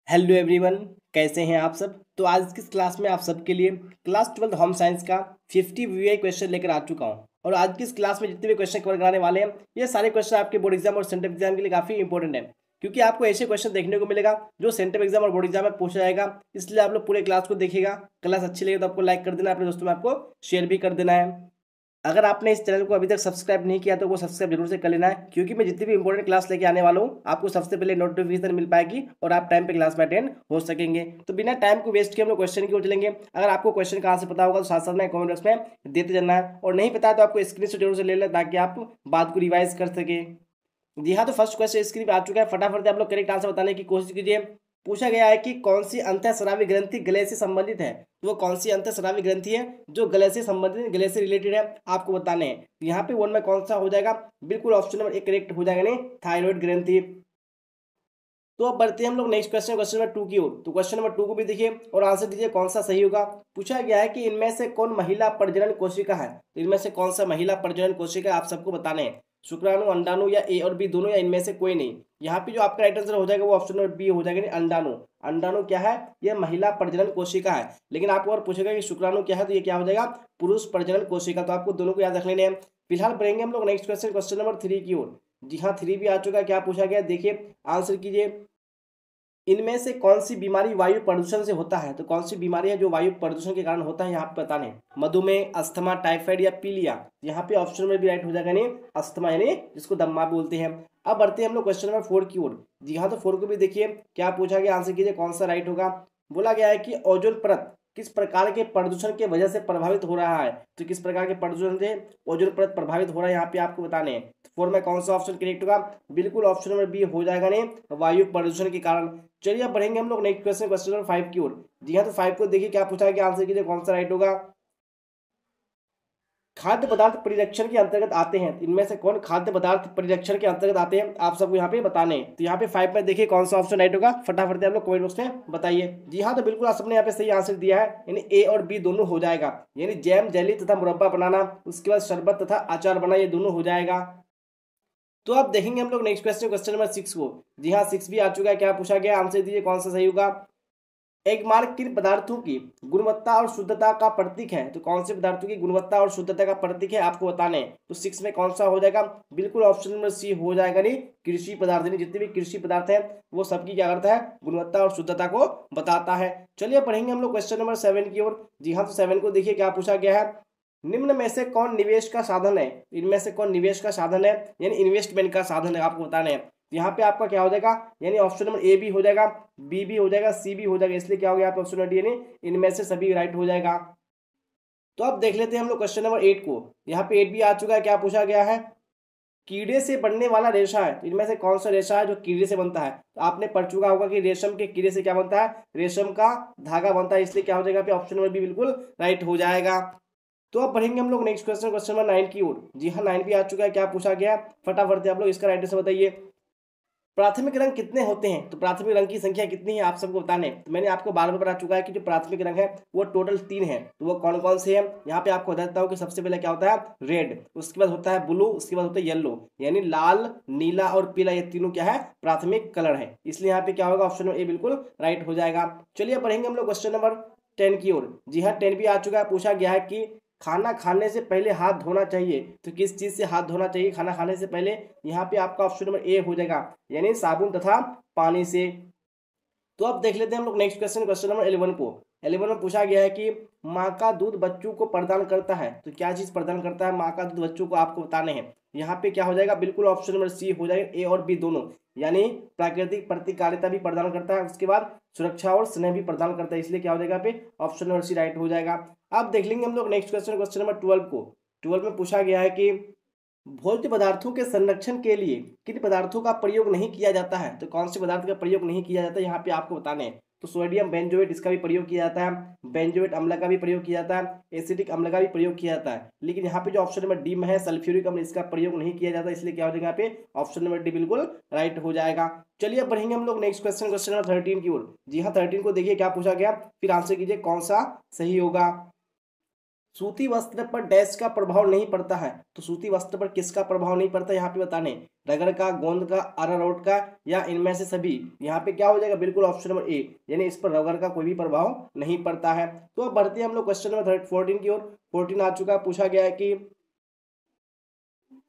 Hello everyone, कैसे हैं आप सब। तो आज की क्लास में आप सबके लिए क्लास 12 होम साइंस का 50 वीआई क्वेश्चन लेकर आ चुका हूं। और आज की इस क्लास में जितने भी क्वेश्चन कवर कराने वाले हैं, ये सारे क्वेश्चन आपके बोर्ड एग्जाम और सेंट्रल एग्जाम के लिए काफ़ी इंपॉर्टेंट है, क्योंकि आपको ऐसे क्वेश्चन देखने को मिलेगा जो सेंट्रल एग्जाम और बोर्ड एग्जाम में पूछा जाएगा। इसलिए आप लोग पूरे क्लास को देखिएगा। क्लास अच्छी लगे तो आपको लाइक कर देना, अपने दोस्तों में आपको शेयर भी कर देना है। अगर आपने इस चैनल को अभी तक सब्सक्राइब नहीं किया तो वो सब्सक्राइब जरूर से कर लेना है, क्योंकि मैं जितनी भी इंपॉर्टेंट क्लास लेके आने वाला हूँ आपको सबसे पहले नोटिफिकेशन मिल पाएगी और आप टाइम पे क्लास में अटेंड हो सकेंगे। तो बिना टाइम को वेस्ट किए हम लोग क्वेश्चन की ओर चलेंगे। अगर आपको क्वेश्चन कहाँ से पता होगा तो साथ साथ में कमेंट बॉक्स में देते जाना है, और नहीं पता है तो आपको स्क्रीनशॉट जरूर से ले लें ताकि आप बात को रिवाइज कर सके। जी हाँ, तो फर्स्ट क्वेश्चन स्क्रीन पे आ चुका है। फटाफट से आप लोग करेक्ट आंसर बताने की कोशिश कीजिए। पूछा गया है कि कौन सी अंतःस्रावी ग्रंथि गले से संबंधित है। तो वो कौन सी अंतःस्रावी ग्रंथि है जो गले से संबंधित, गले से रिलेटेड है, आपको बताने हैं। तो यहाँ पे वन में कौन सा हो जाएगा, बिल्कुल ऑप्शन नंबर एक करेक्ट हो जाएगा, नहीं थायराइड ग्रंथि। तो अब बढ़ते हैं हम लोग नेक्स्ट क्वेश्चन, क्वेश्चन नंबर 2 की ओर। तो क्वेश्चन नंबर 2 को भी देखिए और आंसर दीजिए कौन सा सही होगा। पूछा गया है कि इनमें से कौन महिला प्रजनन कोशिका है। तो इनमें से कौन सा महिला प्रजनन कोशिका आप सबको बताने हैं। शुक्राणु, अंडाणु या ए और बी दोनों, या इनमें से कोई नहीं। यहाँ पे जो आपका राइट आंसर हो जाएगा वो ऑप्शन नंबर बी हो जाएगा, नहीं अंडाणु। अंडाणु क्या है, यह महिला प्रजनन कोशिका है। लेकिन आपको और पूछेगा कि शुक्राणु क्या है, तो ये क्या हो जाएगा, पुरुष प्रजनन कोशिका। तो आपको दोनों को याद रख लेने हैं। फिलहाल बढ़ेंगे हम लोग नेक्स्ट क्वेश्चन, क्वेश्चन नंबर 3 की ओर। जी हाँ, 3 भी आ चुका है। क्या पूछा गया देखिए, आंसर कीजिए। इनमें से कौन सी बीमारी वायु प्रदूषण से होता है। तो कौन सी बीमारी है जो वायु प्रदूषण के कारण होता है, यहाँ पे बताने। मधुमेह, अस्थमा, टाइफाइड या पीलिया। यहाँ पे ऑप्शन में भी राइट हो जाएगा, नहीं अस्थमा, यानी जिसको दम्मा बोलते हैं। अब बढ़ते हैं हम लोग क्वेश्चन नंबर 4 की ओर। जी हाँ, तो 4 को भी देखिए क्या पूछा गया, आंसर कीजिए कौन सा राइट होगा। बोला गया है कि ओजोन परत किस प्रकार के प्रदूषण के वजह से प्रभावित हो रहा है। तो किस प्रकार के प्रदूषण से ओजोन परत प्रभावित हो रहा है, यहाँ पे आपको बताने हैं। 4 में कौन सा ऑप्शन करेक्ट होगा, बिल्कुल ऑप्शन नंबर बी हो जाएगा, नहीं वायु प्रदूषण के कारण। चलिए अब बढ़ेंगे हम लोग नेक्स्ट क्वेश्चन, क्वेश्चन नंबर 5 की ओर। जी हाँ, तो 5 को देखिए क्या पूछा गया, आंसर कीजिए कौन सा राइट होगा। खाद्य पदार्थ परिरक्षण के अंतर्गत आते हैं। इनमें से कौन खाद्य पदार्थ परिरक्षण के अंतर्गत आते हैं, आप सबको यहाँ पे बताने हैं। तो यहाँ पे 5 में देखिए कौन सा ऑप्शन राइट होगा, फटाफट से आप लोग कमेंट बॉक्स में बताइए। जी हाँ, तो बिल्कुल आप सबने यहाँ पे सही आंसर दिया है, यानी ए और बी दोनों हो जाएगा। यानी जैम, जेली तथा मुरब्बा बनाना, उसके बाद शरबत तथा अचार बनाना, ये दोनों हो जाएगा। तो अब देखेंगे हम लोग नेक्स्ट क्वेश्चन, क्वेश्चन नंबर 6 को। जी हाँ, 6 भी आ चुका है। क्या पूछा गया, आंसर दीजिए कौन सा सही होगा। एक मार्क किन पदार्थों की गुणवत्ता और शुद्धता का प्रतीक है। तो कौन से पदार्थों की गुणवत्ता और शुद्धता का प्रतीक है, आपको बताने हैं। तो 6 में कौन सा हो जाएगा, बिल्कुल ऑप्शन नंबर सी हो जाएगा, नहीं कृषि पदार्थ। नहीं जितने भी कृषि पदार्थ हैं वो सबकी क्या करता है, गुणवत्ता और शुद्धता को बताता है। चलिए पढ़ेंगे हम लोग क्वेश्चन नंबर 7 की ओर। जी हाँ, तो 7 को देखिए क्या पूछा गया है। निम्न में से कौन निवेश का साधन है। इनमें से कौन निवेश का साधन है, यानी इन्वेस्टमेंट का साधन है, आपको बताना है। यहाँ पे आपका क्या हो जाएगा, यानी ऑप्शन नंबर ए भी हो जाएगा, बी भी हो जाएगा, सी भी हो जाएगा। इसलिए क्या हो गया आपका ऑप्शन नंबर डी, यानी इनमें से सभी राइट हो जाएगा। तो अब देख लेते हैं हम लोग क्वेश्चन नंबर 8 को। यहाँ पे 8 भी आ चुका है। क्या पूछा गया है, कीड़े से बनने वाला रेशा है। तो इनमें से कौन सा रेशा है जो कीड़े से बनता है। तो आपने पढ़ चुका होगा कि रेशम के कीड़े से क्या बनता है, रेशम का धागा बनता है। इसलिए क्या हो जाएगा, ऑप्शन नंबर बी बिल्कुल राइट हो जाएगा। तो अब बढ़ेंगे हम लोग नेक्स्ट क्वेश्चन, क्वेश्चन नंबर 9 की ओर। जी हाँ, 9 भी आ चुका है। क्या पूछा गया, फटाफट से आप लोग इसका राइट आंसर बताइए। प्राथमिक रंग कितने होते हैं। तो प्राथमिक रंग की संख्या कितनी है, आप सबको बताने। तो मैंने आपको बार बार बता चुका है कि जो प्राथमिक रंग है वो टोटल 3 है। तो वो कौन कौन से हैं, यहाँ पे आपको बता देता हूँ कि सबसे पहले क्या होता है, रेड, उसके बाद होता है ब्लू, उसके बाद होता है येलो, यानी लाल, नीला और पीला, ये तीनों क्या है, प्राथमिक कलर है। इसलिए यहाँ पे क्या होगा, ऑप्शन ए बिल्कुल राइट हो जाएगा। चलिए बढ़ेंगे हम लोग क्वेश्चन नंबर 10 की ओर। जी हाँ, 10 भी आ चुका है। पूछा गया है कि खाना खाने से पहले हाथ धोना चाहिए। तो किस चीज से हाथ धोना चाहिए खाना खाने से पहले, यहाँ पे आपका ऑप्शन नंबर ए हो जाएगा, यानी साबुन तथा पानी से। तो अब देख लेते हैं हम लोग नेक्स्ट क्वेश्चन, क्वेश्चन नंबर 11 को। 11 में पूछा गया है कि माँ का दूध बच्चों को प्रदान करता है। तो क्या चीज प्रदान करता है माँ का दूध बच्चों को, आपको बताने हैं। यहाँ पे क्या हो जाएगा, बिल्कुल ऑप्शन नंबर सी हो जाएगा, ए और बी दोनों, यानी प्राकृतिक प्रतिकारिता भी प्रदान करता है, उसके बाद सुरक्षा और स्नेह भी प्रदान करता है। इसलिए क्या हो जाएगा पे ऑप्शन नंबर सी राइट हो जाएगा। अब देख लेंगे हम लोग नेक्स्ट क्वेश्चन, क्वेश्चन नंबर 12 को। 12 में पूछा गया है कि भोज्य पदार्थों के संरक्षण के लिए किन पदार्थों का प्रयोग नहीं किया जाता है। तो कौन से पदार्थ का प्रयोग नहीं किया जाता है, यहाँ पे आपको बताने हैं। तो सोडियम बेंजोएट, इसका भी प्रयोग किया जाता है। बेंजोएट अम्ल का भी प्रयोग किया जाता है। एसिटिक अम्ल का भी प्रयोग किया जाता है। लेकिन यहाँ पे जो ऑप्शन नंबर डी में है, सल्फ्यूरिक अम्ल, इसका प्रयोग नहीं किया जाता। इसलिए क्या हो जाएगा, यहाँ पे ऑप्शन नंबर डी बिल्कुल राइट हो जाएगा। चलिए अब बढ़ेंगे हम लोग नेक्स्ट क्वेश्चन, क्वेश्चन नंबर 13 की ओर। जी हाँ, 13 को देखिए क्या पूछा गया, फिर आंसर कीजिए कौन सा सही होगा। सूती वस्त्र पर डैश का प्रभाव नहीं पड़ता है, तो सूती वस्त्र पर किसका प्रभाव नहीं पड़ता यहाँ पे बताने, रगड़ का, गोंद का, अरारोट का, या इनमें से सभी। यहाँ पे क्या हो जाएगा, बिल्कुल ऑप्शन नंबर ए, यानी इस पर रगड़ का कोई भी प्रभाव नहीं पड़ता है। तो अब बढ़ते हैं हम लोग क्वेश्चन नंबर 14 की ओर। 14 आ चुका है। पूछा गया है कि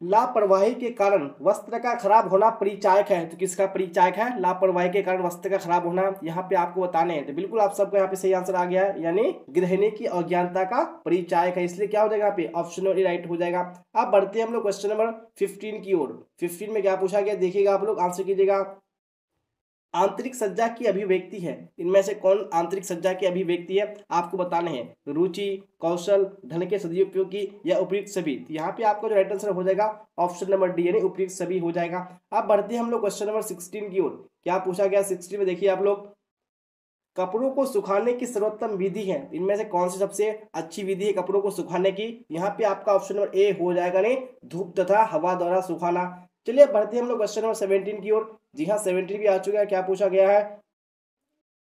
लापरवाही के कारण वस्त्र का खराब होना परिचायक है, तो किसका परिचायक है, लापरवाही के कारण वस्त्र का खराब होना, यहाँ पे आपको बताने हैं। तो बिल्कुल आप सबको यहाँ पे सही आंसर आ गया है, यानी गृहिणी की अज्ञानता का परिचायक है, इसलिए क्या हो जाएगा यहाँ पे ऑप्शन नंबर ए राइट हो जाएगा। अब बढ़ते हैं हम लोग क्वेश्चन नंबर 15 की ओर। 15 में क्या पूछा गया देखिएगा, आप लोग आंसर कीजिएगा। आंतरिक सज्जा की अभिव्यक्ति है, इनमें से कौन आंतरिक सज्जा की अभिव्यक्ति है, आपको बताने हैं। रुचि, कौशल, धन के सदुपयोग या उपयुक्त सभी। तो यहाँ पे आपका जो राइट आंसर हो जाएगा ऑप्शन नंबर डी, यानी उपयुक्त सभी हो जाएगा। अब बढ़ते हैं हम लोग क्वेश्चन नंबर 16 की ओर। क्या पूछा गया 16 में देखिए आप लोग, कपड़ों को सुखाने की सर्वोत्तम विधि है, इनमें से कौन सी सबसे अच्छी विधि है कपड़ों को सुखाने की। यहाँ पे आपका ऑप्शन नंबर ए हो जाएगा, नहीं धूप तथा हवा द्वारा सुखाना। चलिए बढ़ते हैं हम लोग क्वेश्चन नंबर 17 की ओर। जी हाँ 17 भी आ चुका है। क्या पूछा गया है,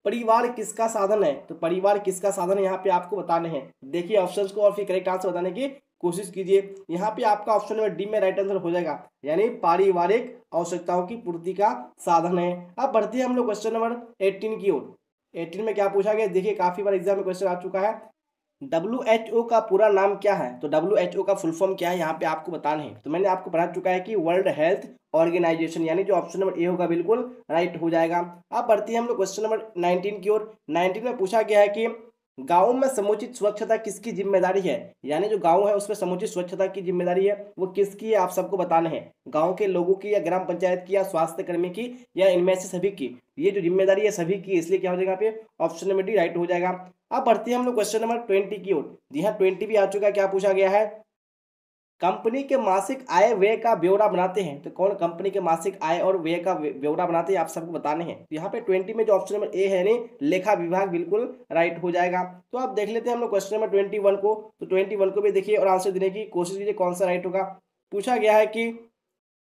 परिवार किसका साधन है, तो परिवार किसका साधन है यहाँ पे आपको बताने हैं। देखिए ऑप्शंस को और फिर करेक्ट आंसर बताने की कोशिश कीजिए। यहाँ पे आपका ऑप्शन नंबर डी में राइट आंसर हो जाएगा, यानी पारिवारिक आवश्यकताओं की पूर्ति का साधन है। अब बढ़ते हैं हम लोग क्वेश्चन नंबर 18 की ओर। 18 में क्या पूछा गया देखिए, काफी बार एग्जाम में क्वेश्चन आ चुका है। WHO का पूरा नाम क्या है, तो WHO का फुल फॉर्म क्या है यहाँ पे आपको बताना है। तो मैंने आपको बता चुका है कि वर्ल्ड हेल्थ ऑर्गेनाइजेशन, यानी जो ऑप्शन नंबर ए होगा बिल्कुल राइट हो जाएगा। अब बढ़ते हैं हम लोग क्वेश्चन नंबर 19 की ओर। 19 में पूछा गया है कि गाँव में समुचित स्वच्छता किसकी जिम्मेदारी है, यानी जो गाँव है उसमें समुचित स्वच्छता की जिम्मेदारी है वो किसकी है, आप सबको बताना है। गाँव के लोगों की, या ग्राम पंचायत की, या स्वास्थ्य कर्मी की, या इनमें से सभी की। ये जो जिम्मेदारी है सभी की, इसलिए क्या हो जाएगा यहाँ पे ऑप्शन नंबर डी राइट हो जाएगा। अब बढ़ते हैं हम लोग क्वेश्चन नंबर 20 की ओर। जी हाँ 20 भी आ चुका है। क्या पूछा गया है, कंपनी के मासिक आय व्यय का ब्यौरा बनाते हैं, तो कौन कंपनी के मासिक आय और व्यय का ब्यौरा बनाते हैं, आप सबको बताने हैं। तो यहाँ पे 20 में जो ऑप्शन नंबर ए है, नहीं लेखा विभाग, बिल्कुल राइट हो जाएगा। तो आप देख लेते हैं हम लोग क्वेश्चन नंबर 21 को। तो 21 को भी देखिए और आंसर देने की कोशिश कीजिए कौन सा राइट होगा। पूछा गया है कि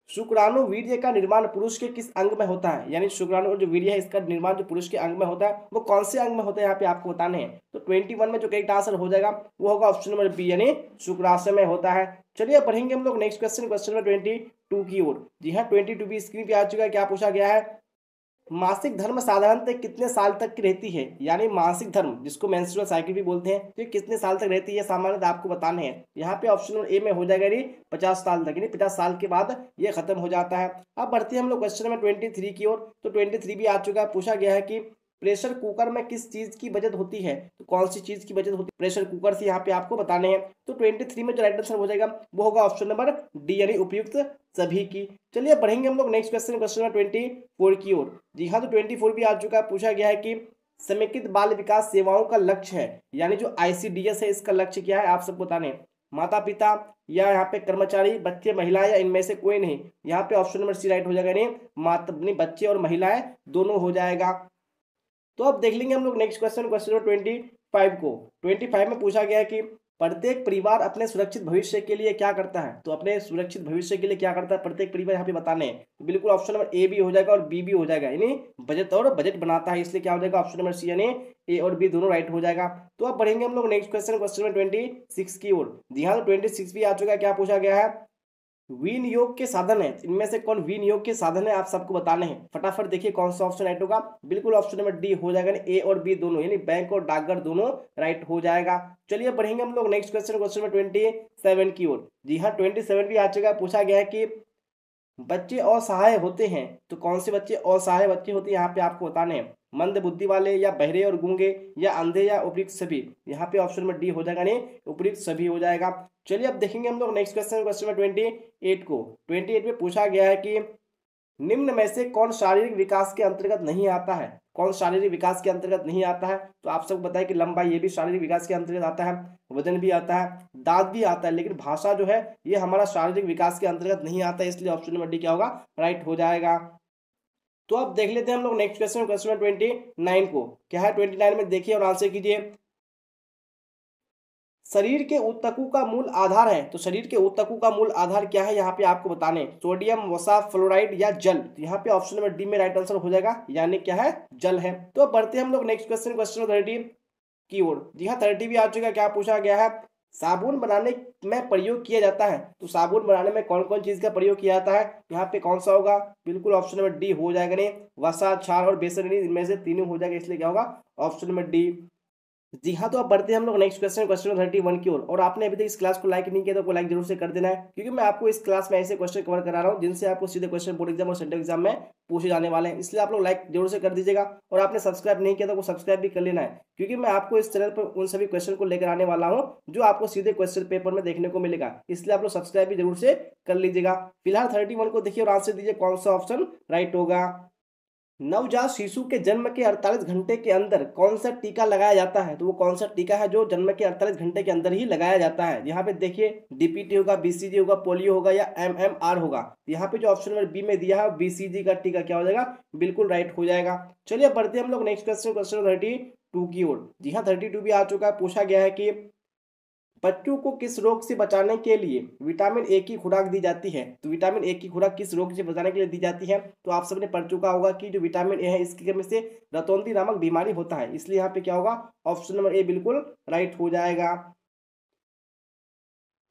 शुक्राणु वीर्य का निर्माण पुरुष के किस अंग में होता है, यानी शुक्राणु जो वीर्य है इसका निर्माण जो पुरुष के अंग में होता है वो कौन से अंग में होता है, यहाँ पे आपको बताने हैं। तो 21 में जो करेक्ट आंसर हो जाएगा वो होगा ऑप्शन नंबर बी, यानी शुक्राशय में होता है। चलिए पढ़ेंगे हम लोग नेक्स्ट क्वेश्चन, क्वेश्चन नंबर 22 की ओर। जी हाँ 22 भी स्क्रीन पे आ चुका है। क्या पूछा गया है, मासिक धर्म साधारणतः कितने साल तक की रहती है, यानी मासिक धर्म जिसको मेंस्ट्रुअल साइकिल भी बोलते हैं, तो ये कितने साल तक रहती है सामान्यतः आपको बताने हैं। यहाँ पे ऑप्शन नंबर ए में हो जाएगा 50 साल तक, यानी 50 साल के बाद ये खत्म हो जाता है। अब बढ़ते हैं हम लोग क्वेश्चन नंबर 23 की ओर। तो 23 भी आ चुका है। पूछा गया है कि प्रेशर कुकर में किस चीज की बचत होती है, तो कौन सी चीज की बचत होती है प्रेशर कुकर से, यहाँ पे आपको बताने हैं। तो 23 में जो राइट आंसर हो जाएगा वो होगा ऑप्शन नंबर डी, यानी उपयुक्त सभी की। चलिए पढ़ेंगे हम लोग नेक्स्ट क्वेश्चन, क्वेश्चन नंबर 24 की ओर। जी हाँ तो 24 भी आ चुका है। पूछा गया है कि समेकित बाल विकास सेवाओं का लक्ष्य है, यानी जो ICDS है इसका लक्ष्य क्या है, आप सबको बताने हैं। माता पिता, या यहाँ पे कर्मचारी, बच्चे, महिलाएं, या इनमें से कोई नहीं। यहाँ पे ऑप्शन नंबर सी राइट हो जाएगा, नहीं माता, नहीं बच्चे और महिलाएं दोनों हो जाएगा। तो अब देख लेंगे हम लोग नेक्स्ट क्वेश्चन, क्वेश्चन नंबर 25 को। 25 में पूछा गया है कि प्रत्येक परिवार अपने सुरक्षित भविष्य के लिए क्या करता है, तो अपने सुरक्षित भविष्य के लिए क्या करता है प्रत्येक परिवार, यहाँ पे बताने हैं। तो बिल्कुल ऑप्शन नंबर ए भी हो जाएगा और बी भी हो जाएगा, यानी बजट और बजट बनाता है, इसलिए क्या हो जाएगा ऑप्शन नंबर सी, यानी ए और बी दोनों राइट हो जाएगा। तो अब बढ़ेंगे हम लोग नेक्स्ट क्वेश्चन, क्वेश्चन नंबर 26 की ओर। जी हाँ तो 26 भी आ चुका है। क्या पूछा गया है, विनियोग के साधन है, इनमें से कौन विनियोग के साधन है, आप सबको बताने हैं। फटाफट देखिए कौन सा ऑप्शन राइट होगा, बिल्कुल ऑप्शन नंबर डी हो जाएगा, ए और बी दोनों, यानी बैंक और डाकघर दोनों राइट हो जाएगा। चलिए बढ़ेंगे हम लोग नेक्स्ट क्वेश्चन, क्वेश्चन नंबर 27 की ओर। जी हाँ 27 भी आ चुका है। पूछा गया है कि बच्चे असहाय होते हैं, तो कौन से बच्चे असहाय बच्चे होते हैं, यहाँ पे आपको बताने हैं। मंद बुद्धि वाले, या बहरे और गूंगे, या अंधे, या उपयुक्त सभी। यहाँ पे ऑप्शन नंबर डी हो जाएगा, नहीं उपयुक्त सभी हो जाएगा। चलिए अब देखेंगे हम लोग नेक्स्ट क्वेश्चन, क्वेश्चन नंबर 28 को। 28 में पूछा गया है कि निम्न में से कौन शारीरिक विकास के अंतर्गत नहीं आता है, कौन शारीरिक विकास के अंतर्गत नहीं आता है। तो आप सबको बताएं कि लंबाई ये भी शारीरिक विकास के अंतर्गत आता है, वजन भी आता है, दांत भी आता है, लेकिन भाषा जो है ये हमारा शारीरिक विकास के अंतर्गत नहीं आता है, इसलिए ऑप्शन नंबर डी क्या होगा राइट हो जाएगा। तो अब देख लेते हैं हम लोग नेक्स्ट क्वेश्चन, क्वेश्चन नंबर 29 को। क्या है 29 में देखिए और आंसर कीजिए। शरीर के ऊतकों का मूल आधार है, तो शरीर के ऊतकों का मूल आधार क्या है, यहाँ पे आपको बताने। सोडियम, वसा, फ्लोराइड, या जल। तो यहाँ पे ऑप्शन नंबर डी में राइट आंसर हो जाएगा, यानी क्या है जल है। तो अब बढ़ते हैं हम लोग नेक्स्ट क्वेश्चन, क्वेश्चन नंबर 30 की ओर। जी हाँ 30 भी आ चुका है। क्या पूछा गया है, साबुन बनाने में प्रयोग किया जाता है, तो साबुन बनाने में कौन कौन चीज़ का प्रयोग किया जाता है, यहाँ पे कौन सा होगा, बिल्कुल ऑप्शन नंबर डी हो जाएगा नहीं, वसा, क्षार और बेसन, इनमें से तीनों हो जाएगा, इसलिए क्या होगा ऑप्शन नंबर डी। जी हाँ, तो अब बढ़ते हैं हम लोग नेक्स्ट क्वेश्चन, क्वेश्चन 31 की ओर। और आपने अभी तक इस क्लास को लाइक नहीं किया तो लाइक जरूर से कर देना है, क्योंकि मैं आपको इस क्लास में ऐसे क्वेश्चन कवर करा रहा हूँ जिनसे आपको सीधे क्वेश्चन बोर्ड एग्जाम और सेंट्रल एग्जाम में पूछे जाने वाले हैं, इसलिए आप लोग लाइक जरूर से कर दीजिएगा। और आपने सब्सक्राइब नहीं किया तो सब्सक्राइब भी कर लेना है, क्योंकि मैं आपको इस चैनल पर उन सभी क्वेश्चन को लेकर आने वाला हूँ जो आपको सीधे क्वेश्चन पेपर में देखने को मिलेगा, इसलिए आप लोग सब्सक्राइब भी जरूर से कर लीजिएगा। फिलहाल 31 को देखिए और आंसर दीजिए कौन सा ऑप्शन राइट होगा। नवजात शिशु के जन्म के 48 घंटे के अंदर कौन सा टीका लगाया जाता है, तो वो कौन सा टीका है जो जन्म के 48 घंटे के अंदर ही लगाया जाता है। यहाँ पे देखिए डीपीटी होगा, बीसीजी होगा, पोलियो होगा या एमएमआर होगा। यहाँ पे जो ऑप्शन नंबर बी में दिया है बीसीजी का टीका क्या हो जाएगा, बिल्कुल राइट हो जाएगा। चलिए बढ़ते हैं हम लोग नेक्स्ट क्वेश्चन, क्वेश्चन 32 की ओर। जी हाँ, 32 भी आ चुका है। पूछा गया है कि बच्चों को किस रोग से बचाने के लिए विटामिन ए की खुराक दी जाती है, तो विटामिन ए की खुराक किस रोग से बचाने के लिए दी जाती है, तो आप सबने पढ़ चुका होगा कि जो विटामिन ए है इसकी कमी से रतौंधी नामक बीमारी होता है, इसलिए यहाँ पे क्या होगा ऑप्शन नंबर ए बिल्कुल राइट हो जाएगा।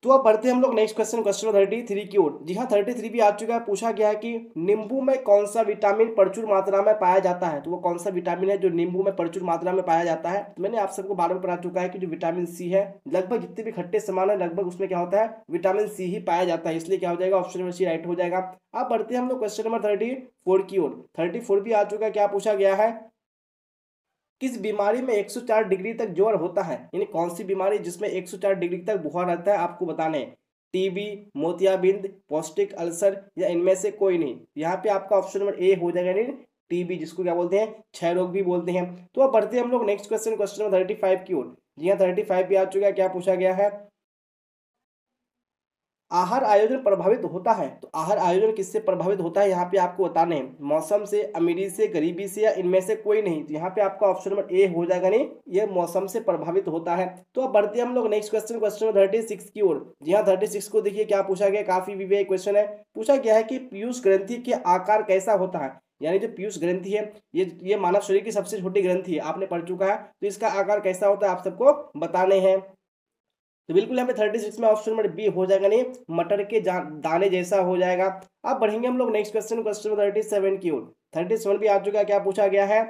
तो अब बढ़ते हैं हम लोग नेक्स्ट क्वेश्चन, क्वेश्चन 33 की ओर। जी हाँ, 33 भी आ चुका है। पूछा गया है कि नींबू में कौन सा विटामिन प्रचुर मात्रा में पाया जाता है, तो वो कौन सा विटामिन है जो नींबू में प्रचुर मात्रा में पाया जाता है। तो मैंने आप सबको बार बार बता चुका है कि जो विटामिन सी है, लगभग जितने भी खट्टे सामान है लगभग उसमें क्या होता है विटामिन सी ही पाया जाता है, इसलिए क्या हो जाएगा ऑप्शन नंबर सी राइट हो जाएगा। अब बढ़ते हैं हम लोग क्वेश्चन नंबर 34 की ओर। 34 भी आ चुका है। क्या पूछा गया है, किस बीमारी में 104 डिग्री तक ज्वर होता है, यानी कौन सी बीमारी जिसमें 104 डिग्री तक बुखार रहता है, आपको बताने हैं। टीबी, मोतियाबिंद, पौष्टिक अल्सर या इनमें से कोई नहीं। यहाँ पे आपका ऑप्शन नंबर ए हो जाएगा, यानी टीबी, जिसको क्या बोलते हैं क्षय रोग भी बोलते हैं। तो अब बढ़ते हैं हम लोग नेक्स्ट क्वेश्चन, क्वेश्चन नंबर 35 की ओर। जी हाँ, 35 भी आ चुका है। क्या पूछा गया है, आहार आयोजन प्रभावित होता है, तो आहार आयोजन किससे प्रभावित होता है, यहाँ पे आपको बताने हैं। मौसम से, अमीरी से, गरीबी से या इनमें से कोई नहीं। तो यहाँ पे आपका ऑप्शन नंबर ए हो जाएगा, नहीं ये मौसम से प्रभावित होता है। तो अब बढ़ते हैं हम लोग नेक्स्ट क्वेश्चन, क्वेश्चन नंबर 36 की ओर। जी हाँ, 36 को देखिए क्या पूछा गया, काफी विवेक क्वेश्चन है। पूछा गया है कि पीयूष ग्रंथि के आकार कैसा होता है, यानी जो पीयूष ग्रंथि है ये मानव शरीर की सबसे छोटी ग्रंथि है, आपने पढ़ चुका है। तो इसका आकार कैसा होता है आप सबको बताने हैं। तो बिल्कुल यहाँ पे 36 में ऑप्शन नंबर बी हो जाएगा, नहीं मटर के दाने जैसा हो जाएगा। अब बढ़ेंगे हम लोग नेक्स्ट क्वेश्चन, क्वेश्चन 37 की ओर। 37 भी आ चुका है। क्या पूछा गया है,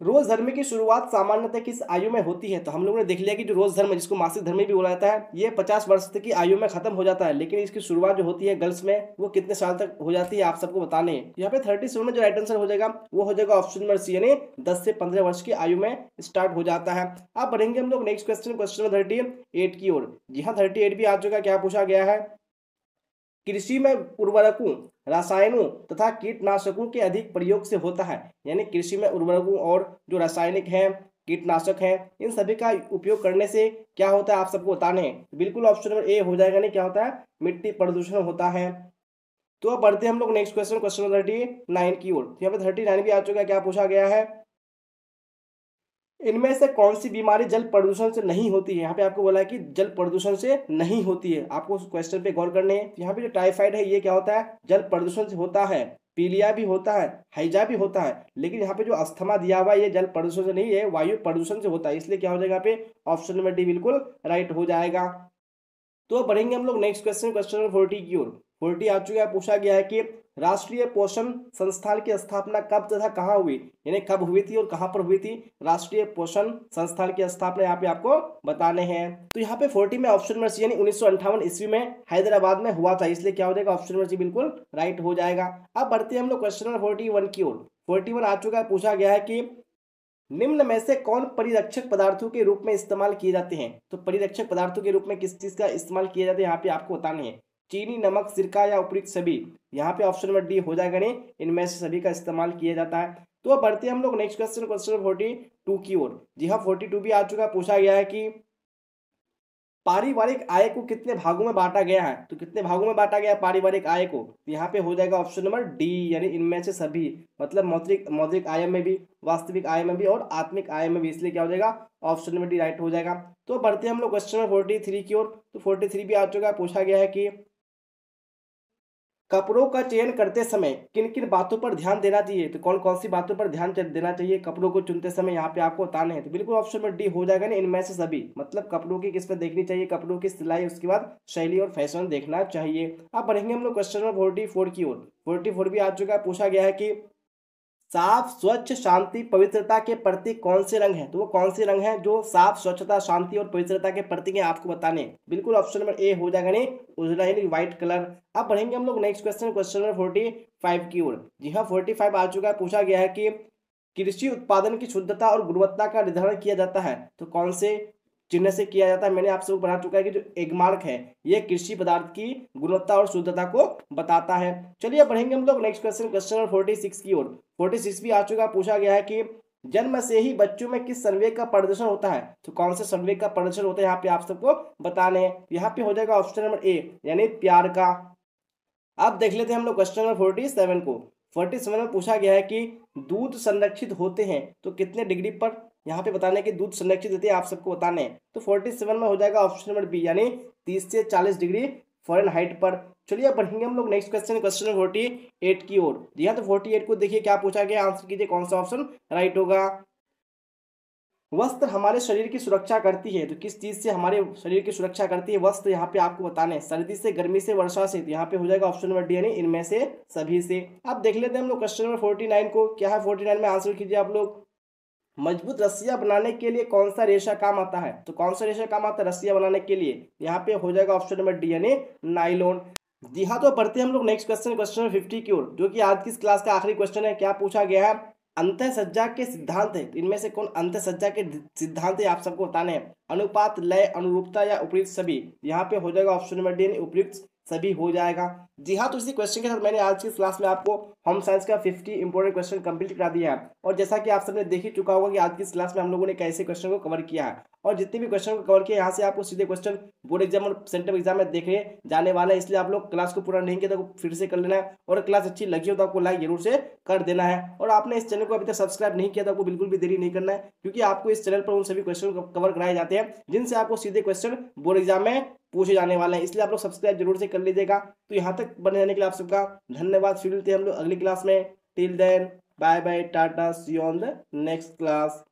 रोज धर्म की शुरुआत सामान्यतः किस आयु में होती है, तो हम लोगों ने देख लिया कि जो रोज धर्म जिसको मासिक धर्म भी बोला जाता है ये 50 वर्ष तक की आयु में खत्म हो जाता है, लेकिन इसकी शुरुआत जो होती है गर्ल्स में वो कितने साल तक हो जाती है आप सबको बताने हैं। यहाँ पे 37 में जो राइट आंसर हो जाएगा वो हो जाएगा ऑप्शन नंबर सी, यानी 10 से 15 वर्ष की आयु में स्टार्ट हो जाता है। अब बढ़ेंगे हम लोग नेक्स्ट क्वेश्चन, क्वेश्चन नंबर 38 की ओर। जी हाँ, 38 भी आ चुका है। क्या पूछा गया है, कृषि में उर्वरकों, रसायनों तथा कीटनाशकों के अधिक प्रयोग से होता है, यानी कृषि में उर्वरकों और जो रासायनिक हैं, कीटनाशक हैं, इन सभी का उपयोग करने से क्या होता है आप सबको बताने हैं। बिल्कुल ऑप्शन नंबर ए हो जाएगा, नहीं क्या होता है मिट्टी प्रदूषण होता है। तो अब बढ़ते हैं हम लोग नेक्स्ट क्वेश्चन, क्वेश्चन नंबर 39 की ओर। यहाँ पे 39 भी आ चुका है। क्या पूछा गया है, इनमें से कौन सी बीमारी जल प्रदूषण से नहीं होती है। यहाँ पे आपको बोला है कि जल प्रदूषण से नहीं होती है, आपको उस क्वेश्चन पे गौर करने हैं। यहाँ पे जो टाइफाइड है ये क्या होता है जल प्रदूषण से होता है, पीलिया भी होता है, हैजा भी होता है, लेकिन यहाँ पे जो अस्थमा दिया हुआ है ये जल प्रदूषण से नहीं है, वायु प्रदूषण से होता है, इसलिए क्या हो जाएगा यहाँ पे ऑप्शन नंबर डी बिल्कुल राइट हो जाएगा। तो बढ़ेंगे हम लोग नेक्स्ट क्वेश्चन, क्वेश्चन नंबर 40 की ओर। 40 आ चुका है। पूछा गया है कि राष्ट्रीय पोषण संस्थान की स्थापना कब तथा कहाँ हुई, यानी कब हुई थी और कहाँ पर हुई थी राष्ट्रीय पोषण संस्थान की स्थापना, यहाँ पे आपको बताने हैं। तो यहाँ पे 40 में ऑप्शन नंबर सी, यानी 1958 ईस्वी में हैदराबाद में हुआ था, इसलिए क्या हो जाएगा ऑप्शन नंबर सी बिल्कुल राइट हो जाएगा। अब बढ़ते हैं हम लोग क्वेश्चन नंबर 41 की ओर। 41 आ चुका है। पूछा गया है कि निम्न में से कौन परिरक्षक पदार्थों के रूप में इस्तेमाल किए जाते हैं, तो परिरक्षक पदार्थों के रूप में किस चीज का इस्तेमाल किया जाता है यहाँ पे आपको बताने हैं। चीनी, नमक, सिरका या उपयुक्त सभी। यहाँ पे ऑप्शन नंबर डी हो जाएगा, नहीं इनमें से सभी का इस्तेमाल किया जाता है। तो अब बढ़ते हैं हम लोग नेक्स्ट क्वेश्चन, क्वेश्चन 42 की ओर। जी हाँ, 42 भी आ चुका है। पूछा गया है कि पारिवारिक आय को कितने भागों में बांटा गया है, तो कितने भागों में बांटा गया है पारिवारिक आय को, तो यहाँ पे हो जाएगा ऑप्शन नंबर डी, यानी इनमें से सभी, मतलब मौद्रिक मौद्रिक आय में भी, वास्तविक आय में भी और आत्मिक आय में भी, इसलिए क्या हो जाएगा ऑप्शन नंबर डी राइट हो जाएगा। तो बढ़ते हैं हम लोग क्वेश्चन नंबर 43 की ओर। तो 43 भी आ चुका है। पूछा गया है कि कपड़ों का चयन करते समय किन किन बातों पर ध्यान देना चाहिए, तो कौन कौन सी बातों पर ध्यान देना चाहिए कपड़ों को चुनते समय, यहाँ पे आपको बताने हैं। तो बिल्कुल ऑप्शन में डी हो जाएगा ना, इनमें से सभी। मतलब कपड़ों की किस पर देखनी चाहिए, कपड़ों की सिलाई, उसके बाद शैली और फैशन देखना चाहिए। अब बढ़ेंगे हम लोग क्वेश्चन नंबर 44 की ओर। 44 भी आ चुका है। पूछा गया है कि साफ, स्वच्छ, शांति, पवित्रता के प्रतीक कौन से रंग हैं। तो वो कौन से रंग हैं जो साफ, स्वच्छता, शांति और पवित्रता के प्रतीक हैं, आपको बताने। बिल्कुल ऑप्शन नंबर ए हो जाएगा नहीं, उजला यानी व्हाइट कलर। अब बढ़ेंगे हम लोग नेक्स्ट क्वेश्चन, क्वेश्चन नंबर 45 की ओर। जी हाँ, 45 आ चुका है। पूछा गया है कि कृषि उत्पादन की शुद्धता और गुणवत्ता का निर्धारण किया जाता है, तो कौन से चिन्ह से किया जाता है। मैंने आपसे बता चुका है कि जो एग मार्क है ये कृषि पदार्थ की गुणवत्ता और शुद्धता को बताता है। चलिए बढ़ेंगे हम लोग नेक्स्ट क्वेश्चन, क्वेश्चन नंबर 46 की ओर। 46 भी आ चुका है। पूछा गया है कि जन्म से ही बच्चों में किस संवेग का प्रदर्शन होता है, तो कौन से संवेग का प्रदर्शन होता है, यहाँ पे आप सबको बताने हैं। यहाँ पे हो जाएगा ऑप्शन नंबर ए यानी प्यार का। अब देख लेते हैं हम लोग क्वेश्चन नंबर 47 को। 47 में पूछा गया है कि दूध संरक्षित होते हैं तो कितने डिग्री पर, यहाँ पे बताने कि दूध संरक्षित होते हैं, आप सबको बताने हैं। तो 47 में हो जाएगा ऑप्शन नंबर बी यानी 30 से 40 डिग्री फ़ारेनहाइट पर। चलिए अब बढ़ेंगे हम लोग नेक्स्ट क्वेश्चन, क्वेश्चन नंबर 48 की ओर। जी हाँ, तो 48 को देखिए क्या पूछा गया, आंसर कीजिए कौन सा ऑप्शन राइट होगा। वस्त्र हमारे शरीर की सुरक्षा करती है, तो किस चीज से हमारे शरीर की सुरक्षा करती है वस्त्र, यहाँ पे आपको बताने हैं। सर्दी से, गर्मी से, वर्षा से, तो यहाँ पे हो जाएगा ऑप्शन नंबर डी यानी इनमें से सभी से। अब देख लेते हैं हम लोग क्वेश्चन नंबर 49 को। क्या है 49 में, आंसर कीजिए आप लोग। मजबूत रस्सियां बनाने के लिए कौन सा रेशा काम आता है, तो कौन सा रेशा काम आता है रस्सियां बनाने के लिए, यहाँ पे हो जाएगा ऑप्शन नंबर डी यानी नाइलॉन। जी हाँ, तो पढ़ते हैं हम लोग नेक्स्ट क्वेश्चन, क्वेश्चन नंबर 50 की ओर, जो कि आज की इस क्लास का आखिरी क्वेश्चन है। क्या पूछा गया है, अंतःसज्जा के सिद्धांत है, इनमें से कौन अंतःसज्जा के सिद्धांत है, आप सबको बताने हैं। अनुपात, लय, अनुरूपता या उपयुक्त सभी, यहाँ पे हो जाएगा ऑप्शन नंबर डी उपयुक्त सभी हो जाएगा। जी हाँ, तो इसी क्वेश्चन के साथ मैंने आज की क्लास में आपको होम साइंस का 50 इंपॉर्टेंट क्वेश्चन कंप्लीट करा दिया है। और जैसा कि आप सबने देख ही चुका होगा कि आज की क्लास में हम लोगों ने कैसे क्वेश्चन को कवर किया है, और जितने भी क्वेश्चन को कवर किया यहाँ से आपको सीधे क्वेश्चन बोर्ड एग्जाम और सेंट्रल एग्जाम में देखने जाने वाला है। इसलिए आप लोग क्लास को पूरा नहीं किया तो फिर से कर लेना है, और क्लास अच्छी लगी हो तो आपको लाइक जरूर से कर देना है। और आपने इस चैनल को अभी तक सब्सक्राइब नहीं किया तो आपको बिल्कुल भी देरी नहीं करना है, क्योंकि आपको इस चैनल पर उन सभी क्वेश्चन को कवर कराए जाते हैं जिनसे आपको सीधे क्वेश्चन बोर्ड एग्जाम में पूछे जाने वाले हैं। इसलिए आप लोग सब्सक्राइब जरूर से कर लीजिएगा। तो यहाँ तक बने रहने के लिए आप सबका धन्यवाद। फिर मिलते हैं हम लोग अगली क्लास में। Till then bye bye, tata, see you on the next class.